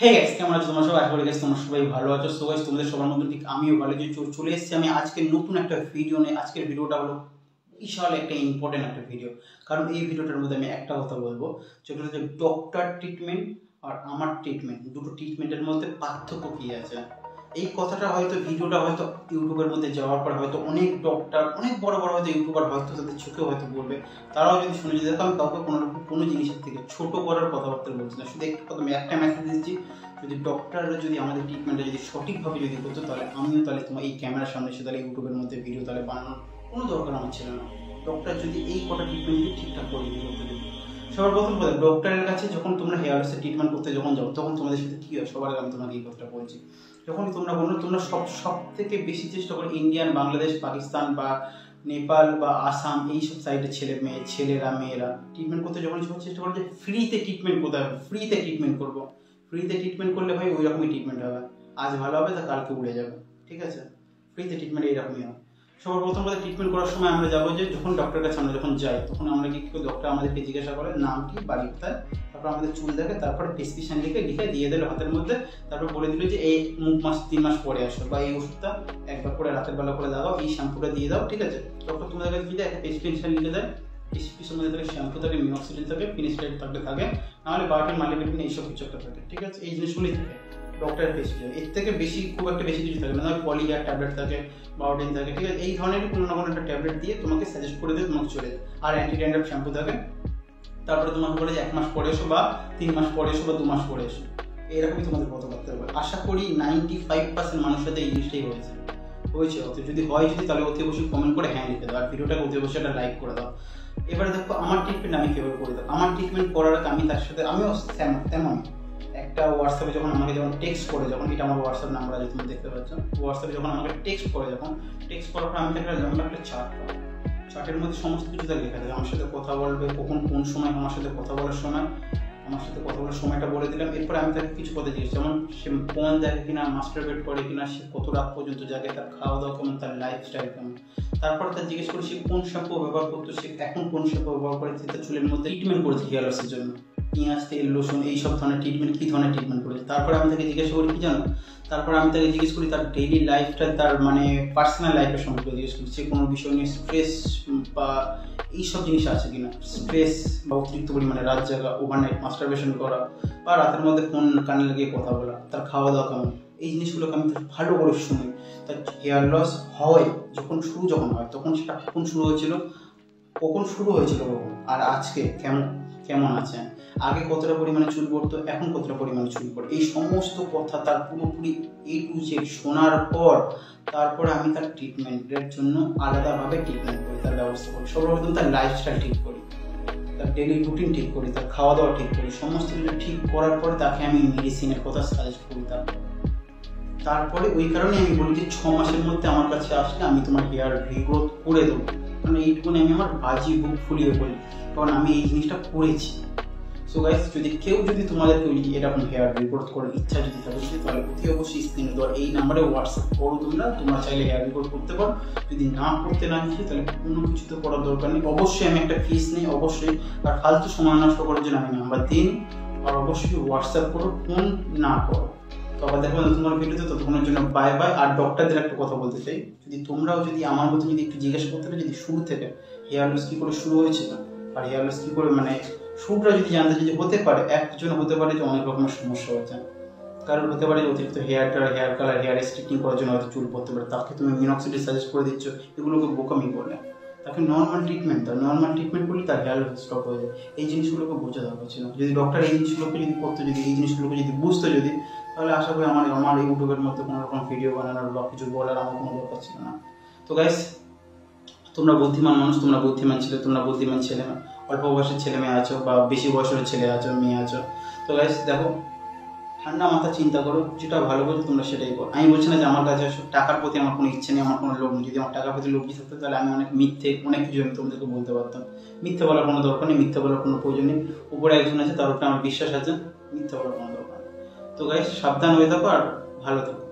Hey guys, কেমন আছো তোমরা সবাই? আশা করি গাইস তোমরা সবাই ভালো আছো। সো গাইস, তোমাদের সবার মতো ঠিক আমিও ভালো আছি। চলে এসেছি আমি আজকে নতুন একটা ভিডিও নিয়ে। আজকের ভিডিওটা হলো বিশাল একটা ইম্পর্টেন্ট একটা ভিডিও, কারণ এই ভিডিওটার মধ্যে আমি একটা কথা বলবো, যেটা হচ্ছে ডক্টর ট্রিটমেন্ট আর আমার ট্রিটমেন্ট, দুটো ট্রিটমেন্টের মধ্যে পার্থক্য কী আছে। এই কথাটা হয়তো ভিডিওটা হয়তো ইউটিউবের মধ্যে যাওয়ার পর হয়তো অনেক ডক্টর, অনেক বড় বড় হয়তো ইউটিউবার হয়তো তাদের চোখে হয়তো বলবে, তারাও যদি শুনে যে দেখো আমি কাউকে কোনো জিনিসের থেকে ছোট করার কথাবার্তা বলছি না, শুধু একটু কথা আমি একটা মেসেজ দিচ্ছি, যদি ডক্টররা যদি আমাদের ট্রিটমেন্টটা যদি সঠিকভাবে যদি করতো তাহলে আমিও তাহলে তোমার এই ক্যামেরার সামনে এসে তাহলে ইউটিউবের মধ্যে ভিডিও তাহলে বানানোর কোনো দরকার আমার ছিল না। ডক্টর যদি এই কটা ট্রিটমেন্ট যদি ঠিকঠাক করে দিতে করতে দিত। সবার প্রথম কথা, ডক্টরের কাছে যখন তোমরা হেয়ার লসের ট্রিটমেন্ট করতে যখন যাও তখন তোমাদের সাথে কী হয়, সবার আগে আমি তোমাকে এই কথাটা বলছি, যখন তোমরা বলো তোমরা সব থেকে বেশি চেষ্টা করো ইন্ডিয়ান, বাংলাদেশ, পাকিস্তান বা নেপাল বা আসাম এইসব সাইডের ছেলেরা মেয়েরা ট্রিটমেন্ট করতে যখন চেষ্টা করো যে ফ্রিতে ট্রিটমেন্ট করতে হবে, ফ্রিতে ট্রিটমেন্ট করবো, ফ্রিতে ট্রিটমেন্ট করলে ভাই ওই রকমই ট্রিটমেন্ট হবে, আজ ভালো হবে তা কালকে উড়ে যাবে, ঠিক আছে? ফ্রিতে ট্রিটমেন্ট এইরকমই হয়। সবার প্রথম কথা, ট্রিটমেন্ট করার সময় আমরা যাবো যে যখন ডক্টরের কাছে আমরা যখন যাই তখন আমরা কি করি, ডক্টর আমাদেরকে জিজ্ঞাসা করে নাম কি, বাড়ি কোথায়, তারপর আমাদের চুল দেখে, তারপরে প্রেসক্রিপশন লিখে দিয়ে দিল হাতের মধ্যে, তারপর বলে দিল যে এই 3 মাস পরে আসো, বা এই ওষুধটা একবার করে রাতের বেলা করে দাও, এই শ্যাম্পুটা দিয়ে দাও, ঠিক আছে? ডক্টর তোমাদের কাছে যদি একটা প্রেসক্রিপশন লিখে দেয়, প্রেসক্রিপশন মধ্যে থাকে শ্যাম্পু থাকে, মিনক্সিডিল থাকে, ফিনিশাইড থাকে, নাহলে বায়োটিন মাল্টিভিটামিন এইসব কিছু একটা থাকে, ঠিক আছে? এই জিনিসগুলোই থাকে ডক্টরের প্রেসক্রিপশন, এর থেকে বেশি খুব একটা বেশি কিছু থাকে না, পলিগ্যার ট্যাবলেট থাকে, বায়োটিন থাকে, ঠিক আছে? এই ধরনের কোনো না কোনো একটা ট্যাবলেট দিয়ে তোমাকে সাজেস্ট করে দিয়ে তোমাকে চলে যায়, আর অ্যান্টি ড্যান্ড্রাফ শ্যাম্পু থাকে। তারপরে তোমাকে বলে যে 1 মাস পরে এসো, বা 3 মাস পরে এসো, বা 2 মাস পরে এসো, এরকমই তোমাদের কথা বলতে হবে। আশা করি 95% মানুষের সাথে এই জিনিসটাই হয়েছে। যদি হয় তাহলে অতি অবশ্যই কমেন্ট করে হ্যাঁ লিখে দাও, আর ভিডিওটাকে অতি অবশ্যই একটা লাইক করে দাও। এবারে দেখো আমার ট্রিটমেন্ট আমি কীভাবে করে দাও। আমার ট্রিটমেন্ট করার আগে আমি তার সাথে আমিও তেমন একটা হোয়াটসঅ্যাপে যখন আমাকে টেক্সট করে, যখন এটা আমার হোয়াটসঅ্যাপ নাম্বার আছে তুমি দেখতে পাচ্ছ, হোয়াটসঅ্যাপে যখন আমাকে টেক্সট করে, টেক্সট করার পর আমি একটা লম্বা একটা চার্টের মধ্যে সমস্ত কিছু তার লেখা থাকে, আমার সাথে কথা বলবে, কোন সময় আমার সাথে কথা বলার সময়টা বলে দিলাম। এরপর আমি তাকে কিছু কথা জিজ্ঞেস, যেমন সে ফোন দেখে কিনা, মাস্টারবেট করে কিনা, সে কত রাত পর্যন্ত জাগে, তার খাওয়া দাওয়া কেমন, তার লাইফস্টাইল কেমন। তারপর তার জিজ্ঞেস করি সে কোন শ্যাম্পু ব্যবহার করতো, সে এখন কোন শ্যাম্পু ব্যবহার করে, তার চুলের মধ্যে ট্রিটমেন্ট করেছে হেয়ার লসের জন্য, পেঁয়াজ, তেল, রসুন এইসব ধরনের ট্রিটমেন্ট, কী ধরনের ট্রিটমেন্ট করেছে। তারপরে আমি তাকে জিজ্ঞেস করি কি জানো, তারপরে আমি তাকে জিজ্ঞেস করি তার ডেইলি লাইফটা, তার মানে পার্সোনাল লাইফের সম্পর্কে জিজ্ঞেস করি, সে কোনো বিষয় নিয়ে স্ট্রেস বা এইসব জিনিস আছে কিনা, স্ট্রেস বা অতিরিক্ত পরিমাণে রাত জাগা, ওভারনাইট মাস্টারবেশন করা, বা রাতের মধ্যে ফোন কানে লাগিয়ে কথা বলা, তার খাওয়া দাওয়া কেমন, এই জিনিসগুলোকে আমি ভালো করে শুনি। তার হেয়ার লস হয় যখন হয় তখন সেটা কখন শুরু হয়েছিল আর আজকে কেমন আছে, আগে কতটা পরিমাণে চুল পড়তো, এখন কতটা পরিমাণে চুল পড়ে, এই সমস্ত কথা তার পুরোপুরি A to Z শোনার পর তারপরে আমি তার ট্রিটমেন্টের জন্য আলাদাভাবে ট্রিটমেন্ট করি, তার ব্যবস্থা করি। সর্বপ্রথম তার লাইফস্টাইল ঠিক করি, তার ডেলি রুটিন ঠিক করি, তার খাওয়া দাওয়া ঠিক করি, সমস্ত কিছু ঠিক করার পরে তাকে আমি মেডিসিনের কথা সাজেস্ট করি। তারপরে ওই কারণে আমি বলি যে 6 মাসের মধ্যে আমার কাছে আসলে আমি তোমার হেয়ার রিগ্রোথ করে দেবো, কারণ এইটুকুনি আমি আমার বাজি বুক ফুলিয়ে বলি, কারণ আমি এই জিনিসটা করেছি। সো গাইস, যদি তোমাদেরকে এরকম হেয়ার রিগ্রোথ করার ইচ্ছা যদি থাকে, তাহলে অতি অবশ্যই স্ক্রিনে দেওয়ার এই নাম্বারে হোয়াটসঅ্যাপ করো, তোমরা চাইলে হেয়ার রিগ্রোথ করতে পারো। যদি না করতে না চাই তাহলে কোনো কিছু তো করার দরকার নেই, অবশ্যই আমি একটা ফিস নেই, অবশ্যই, আর ফালতু সময় নষ্ট করার জন্য আমি নাম্বার দিই, আর অবশ্যই হোয়াটসঅ্যাপ করো, ফোন না করো। তো আবার দেখো তোমার ভিডিওতে, ততক্ষণের জন্য বাই বাই। আর ডক্টরদের একটা কথা বলতে চাই, তোমরাও আমার মতো একটু জিজ্ঞাসা করতে পারো শুরু থেকে হেয়ার লস কী করে শুরু হয়েছিল, আর হেয়ার লস কী করে মানে শুরুটা যদি জানতে চাই, হতে পারে একজন হতে পারে যে অনেক রকমের সমস্যা হচ্ছে, কারণ হতে পারে যে অতিরিক্ত হেয়ার কালার, হেয়ার স্ট্রিকনিং করার জন্য হয়তো চুল পড়তে পারে, তাকে তুমি মিনক্সিডিল সাজেস্ট করে দিচ্ছ, এগুলোকে বোকামি করলে। তাকে নর্মাল ট্রিটমেন্ট করলে তার হেয়ার স্টপ হয়ে যায়। এই জিনিসগুলোকে বোঝা দরকার ছিল, যদি ডক্টর এই জিনিসগুলোকে যদি করতো, এই জিনিসগুলোকে যদি বুঝতো, তাহলে আশা করি আমার ইউটিউবের মধ্যে কোনো রকম ভিডিও বানানোর বা কিছু বলার আমার কোনো দরকার ছিল না। তো গাইস, তোমরা বুদ্ধিমান মানুষ, তোমরা বুদ্ধিমান ছেলে, অল্প বয়সের ছেলে মেয়ে আছো বা বেশি বয়সের ছেলে আছো, মেয়ে আছো। তো গাইস দেখো, ঠান্ডা মাথা চিন্তা করো, যেটা ভালো করো তোমরা সেটাই করো। আমি বলছি না যে আমার কাছে টাকার প্রতি আমার কোনো ইচ্ছে নেই, আমার কোনো লোভ নেই। যদি আমার টাকার প্রতি লোভ থাকতো তাহলে আমি অনেক কিছু আমি তোমাদেরকে বলতে পারতাম। মিথ্যে বলার কোনো দরকার নেই, মিথ্যে বলার কোনো প্রয়োজন নেই। উপরে একজন আছে, তার উপরে আমার বিশ্বাস আছে, মিথ্যে বলার কোনো দরকার নেই। তো গাইস, সাবধান হয়ে থাকো আর ভালো থাকো।